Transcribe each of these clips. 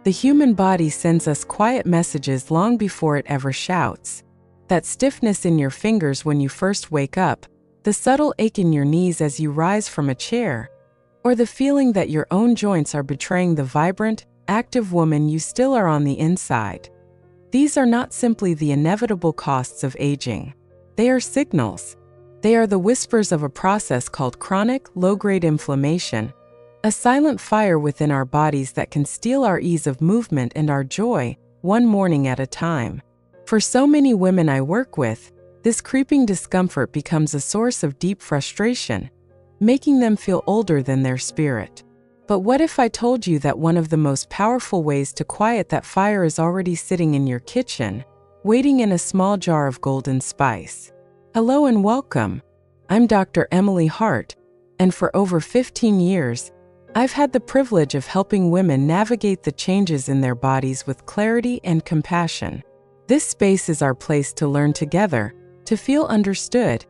The human body sends us quiet messages long before it ever shouts. That stiffness in your fingers when you first wake up, the subtle ache in your knees as you rise from a chair, or the feeling that your own joints are betraying the vibrant, active woman you still are on the inside. These are not simply the inevitable costs of aging. They are signals. They are the whispers of a process called chronic, low-grade inflammation, a silent fire within our bodies that can steal our ease of movement and our joy, one morning at a time. For so many women I work with, this creeping discomfort becomes a source of deep frustration, making them feel older than their spirit. But what if I told you that one of the most powerful ways to quiet that fire is already sitting in your kitchen, waiting in a small jar of golden spice? Hello and welcome. I'm Dr. Emily Hart, and for over 15 years, I've had the privilege of helping women navigate the changes in their bodies with clarity and compassion. This space is our place to learn together, to feel understood,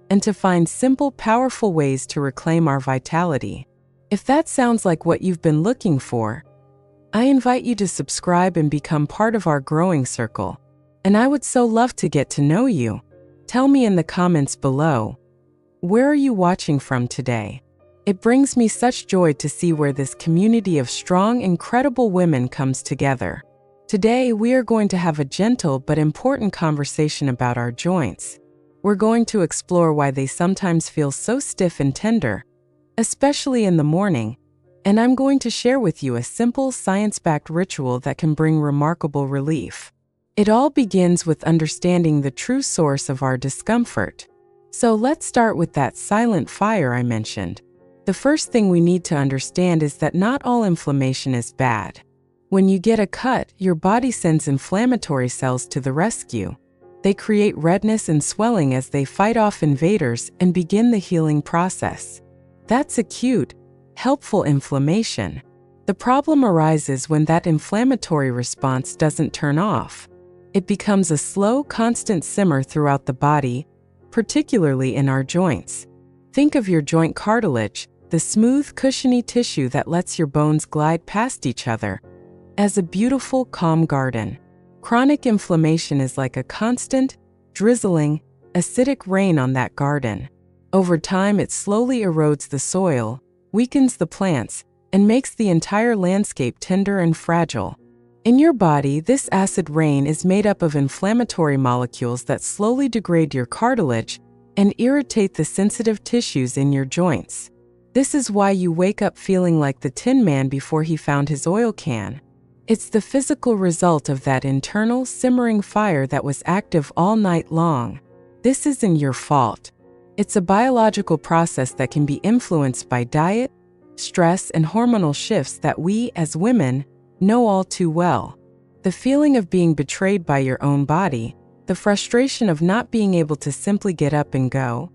and to find simple, powerful ways to reclaim our vitality. If that sounds like what you've been looking for, I invite you to subscribe and become part of our growing circle. And I would so love to get to know you. Tell me in the comments below, where are you watching from today? It brings me such joy to see where this community of strong, incredible women comes together. Today, we are going to have a gentle but important conversation about our joints. We're going to explore why they sometimes feel so stiff and tender, especially in the morning, and I'm going to share with you a simple, science-backed ritual that can bring remarkable relief. It all begins with understanding the true source of our discomfort. So let's start with that silent fire I mentioned. The first thing we need to understand is that not all inflammation is bad. When you get a cut, your body sends inflammatory cells to the rescue. They create redness and swelling as they fight off invaders and begin the healing process. That's acute, helpful inflammation. The problem arises when that inflammatory response doesn't turn off. It becomes a slow, constant simmer throughout the body, particularly in our joints. Think of your joint cartilage, the smooth, cushiony tissue that lets your bones glide past each other, as a beautiful, calm garden. Chronic inflammation is like a constant, drizzling, acidic rain on that garden. Over time, it slowly erodes the soil, weakens the plants, and makes the entire landscape tender and fragile. In your body, this acid rain is made up of inflammatory molecules that slowly degrade your cartilage and irritate the sensitive tissues in your joints. This is why you wake up feeling like the Tin Man before he found his oil can. It's the physical result of that internal, simmering fire that was active all night long. This isn't your fault. It's a biological process that can be influenced by diet, stress, and hormonal shifts that we, as women, know all too well. The feeling of being betrayed by your own body, the frustration of not being able to simply get up and go,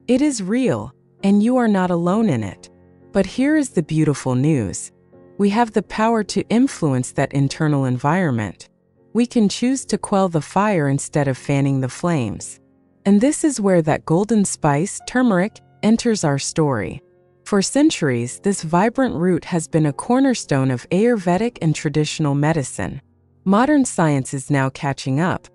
it is real, and you are not alone in it. But here is the beautiful news. We have the power to influence that internal environment. We can choose to quell the fire instead of fanning the flames. And this is where that golden spice, turmeric, enters our story. For centuries, this vibrant root has been a cornerstone of Ayurvedic and traditional medicine. Modern science is now catching up,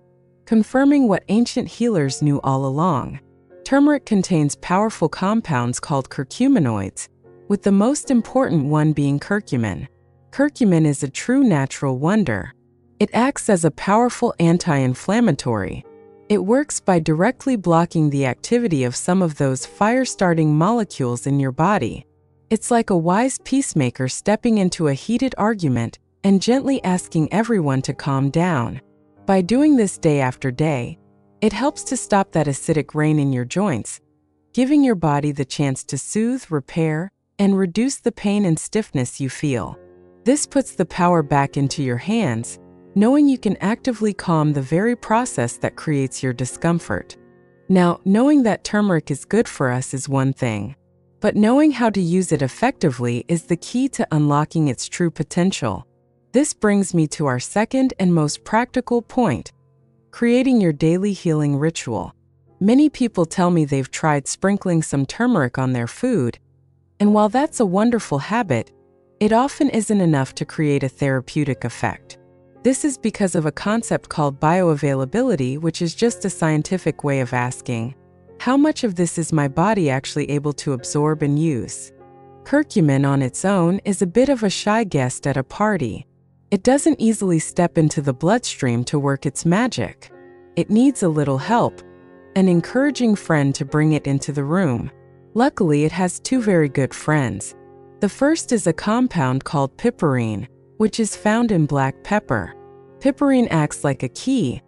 confirming what ancient healers knew all along. Turmeric contains powerful compounds called curcuminoids, with the most important one being curcumin. Curcumin is a true natural wonder. It acts as a powerful anti-inflammatory. It works by directly blocking the activity of some of those fire-starting molecules in your body. It's like a wise peacemaker stepping into a heated argument and gently asking everyone to calm down. By doing this day after day, it helps to stop that acidic rain in your joints, giving your body the chance to soothe, repair, and reduce the pain and stiffness you feel. This puts the power back into your hands, knowing you can actively calm the very process that creates your discomfort. Now, knowing that turmeric is good for us is one thing, but knowing how to use it effectively is the key to unlocking its true potential. This brings me to our second and most practical point: creating your daily healing ritual. Many people tell me they've tried sprinkling some turmeric on their food, and while that's a wonderful habit, it often isn't enough to create a therapeutic effect. This is because of a concept called bioavailability, which is just a scientific way of asking, how much of this is my body actually able to absorb and use? Curcumin on its own is a bit of a shy guest at a party. It doesn't easily step into the bloodstream to work its magic. It needs a little help, an encouraging friend to bring it into the room. Luckily, it has two very good friends. The first is a compound called piperine, which is found in black pepper. Piperine acts like a key,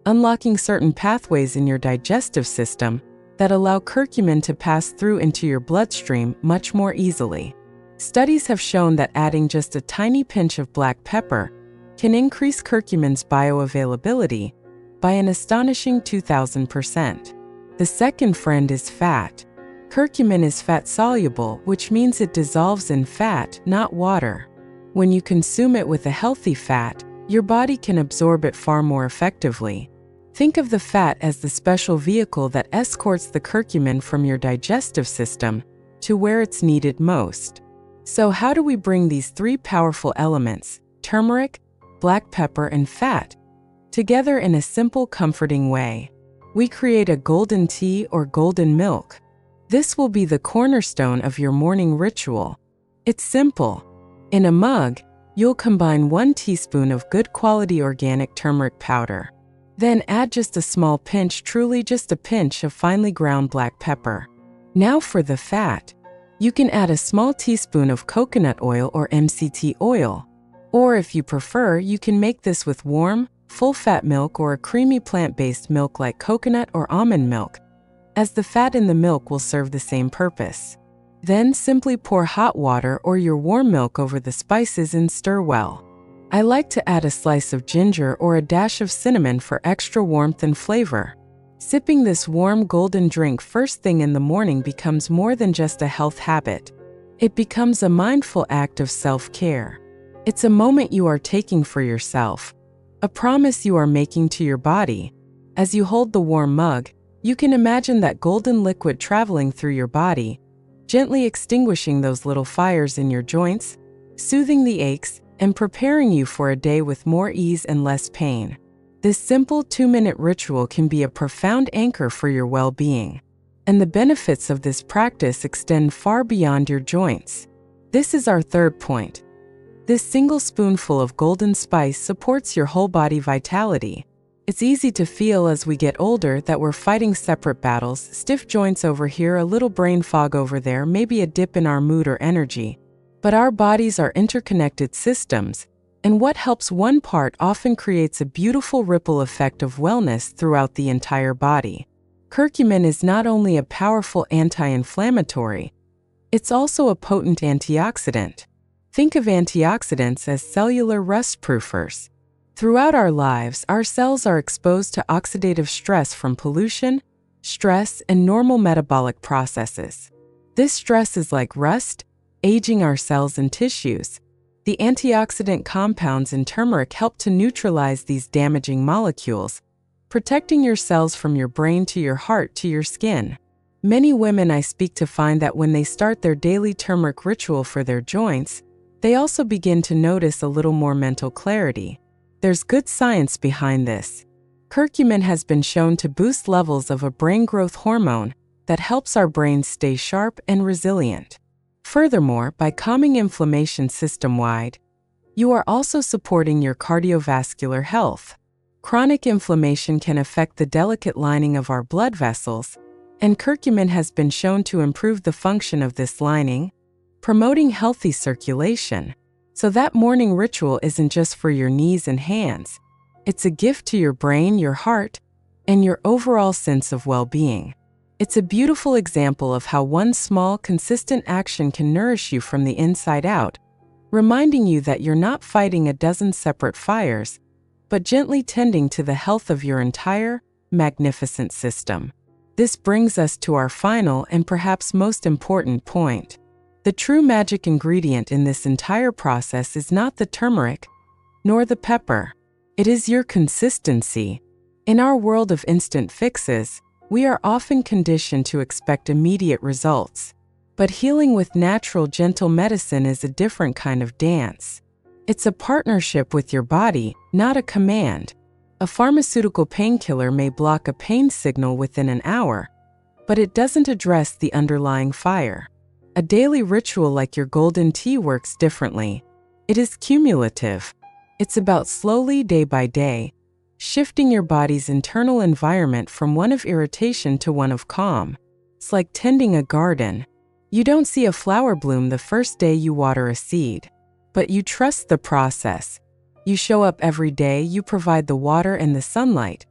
unlocking certain pathways in your digestive system that allow curcumin to pass through into your bloodstream much more easily. Studies have shown that adding just a tiny pinch of black pepper can increase curcumin's bioavailability by an astonishing 2,000%. The second friend is fat. Curcumin is fat-soluble, which means it dissolves in fat, not water. When you consume it with a healthy fat, your body can absorb it far more effectively. Think of the fat as the special vehicle that escorts the curcumin from your digestive system to where it's needed most. So how do we bring these three powerful elements, turmeric, black pepper, and fat, together in a simple, comforting way? We create a golden tea or golden milk. This will be the cornerstone of your morning ritual. It's simple. In a mug, you'll combine 1 teaspoon of good quality organic turmeric powder. Then add just a small pinch, truly just a pinch, of finely ground black pepper. Now for the fat. You can add a small teaspoon of coconut oil or MCT oil. Or if you prefer, you can make this with warm, full-fat milk or a creamy plant-based milk like coconut or almond milk, as the fat in the milk will serve the same purpose. Then simply pour hot water or your warm milk over the spices and stir well. I like to add a slice of ginger or a dash of cinnamon for extra warmth and flavor. Sipping this warm golden drink first thing in the morning becomes more than just a health habit. It becomes a mindful act of self-care. It's a moment you are taking for yourself, a promise you are making to your body. As you hold the warm mug, you can imagine that golden liquid traveling through your body, gently extinguishing those little fires in your joints, soothing the aches, and preparing you for a day with more ease and less pain. This simple 2-minute ritual can be a profound anchor for your well-being. And the benefits of this practice extend far beyond your joints. This is our third point. This single spoonful of golden spice supports your whole body vitality. It's easy to feel as we get older that we're fighting separate battles, stiff joints over here, a little brain fog over there, maybe a dip in our mood or energy. But our bodies are interconnected systems, and what helps one part often creates a beautiful ripple effect of wellness throughout the entire body. Curcumin is not only a powerful anti-inflammatory, it's also a potent antioxidant. Think of antioxidants as cellular rust-proofers. Throughout our lives, our cells are exposed to oxidative stress from pollution, stress, and normal metabolic processes. This stress is like rust, aging our cells and tissues. The antioxidant compounds in turmeric help to neutralize these damaging molecules, protecting your cells from your brain to your heart to your skin. Many women I speak to find that when they start their daily turmeric ritual for their joints, they also begin to notice a little more mental clarity. There's good science behind this. Curcumin has been shown to boost levels of a brain growth hormone that helps our brains stay sharp and resilient. Furthermore, by calming inflammation system-wide, you are also supporting your cardiovascular health. Chronic inflammation can affect the delicate lining of our blood vessels, and curcumin has been shown to improve the function of this lining, promoting healthy circulation. So that morning ritual isn't just for your knees and hands. It's a gift to your brain, your heart, and your overall sense of well-being. It's a beautiful example of how one small, consistent action can nourish you from the inside out, reminding you that you're not fighting a dozen separate fires, but gently tending to the health of your entire, magnificent system. This brings us to our final and perhaps most important point. The true magic ingredient in this entire process is not the turmeric, nor the pepper. It is your consistency. In our world of instant fixes, we are often conditioned to expect immediate results. But healing with natural, gentle medicine is a different kind of dance. It's a partnership with your body, not a command. A pharmaceutical painkiller may block a pain signal within an hour, but it doesn't address the underlying fire. A daily ritual like your golden tea works differently. It is cumulative. It's about slowly, day by day, shifting your body's internal environment from one of irritation to one of calm. It's like tending a garden. You don't see a flower bloom the first day you water a seed, but you trust the process. You show up every day, you provide the water and the sunlight,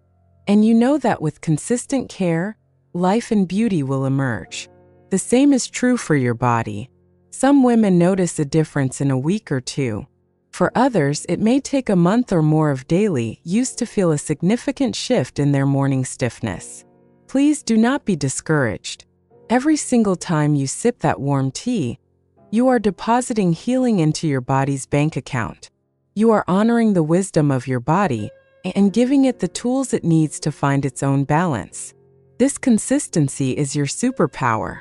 and you know that with consistent care, life and beauty will emerge. The same is true for your body. Some women notice a difference in a week or two. For others, it may take a month or more of daily use to feel a significant shift in their morning stiffness. Please do not be discouraged. Every single time you sip that warm tea, you are depositing healing into your body's bank account. You are honoring the wisdom of your body and giving it the tools it needs to find its own balance. This consistency is your superpower.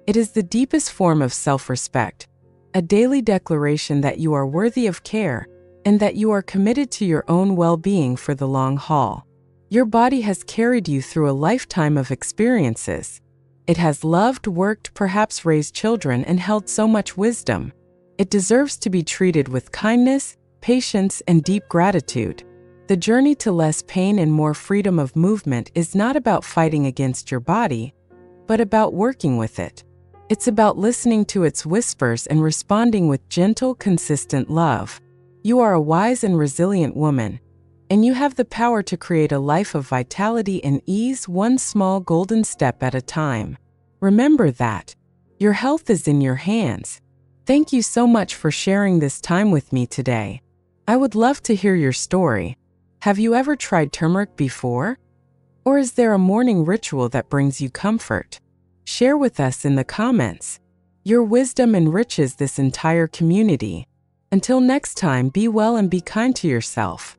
It is the deepest form of self-respect, a daily declaration that you are worthy of care and that you are committed to your own well-being for the long haul. Your body has carried you through a lifetime of experiences. It has loved, worked, perhaps raised children, and held so much wisdom. It deserves to be treated with kindness, patience, and deep gratitude. The journey to less pain and more freedom of movement is not about fighting against your body, but about working with it. It's about listening to its whispers and responding with gentle, consistent love. You are a wise and resilient woman, and you have the power to create a life of vitality and ease, one small golden step at a time. Remember that. Your health is in your hands. Thank you so much for sharing this time with me today. I would love to hear your story. Have you ever tried turmeric before? Or is there a morning ritual that brings you comfort? Share with us in the comments. Your wisdom enriches this entire community. Until next time, be well and be kind to yourself.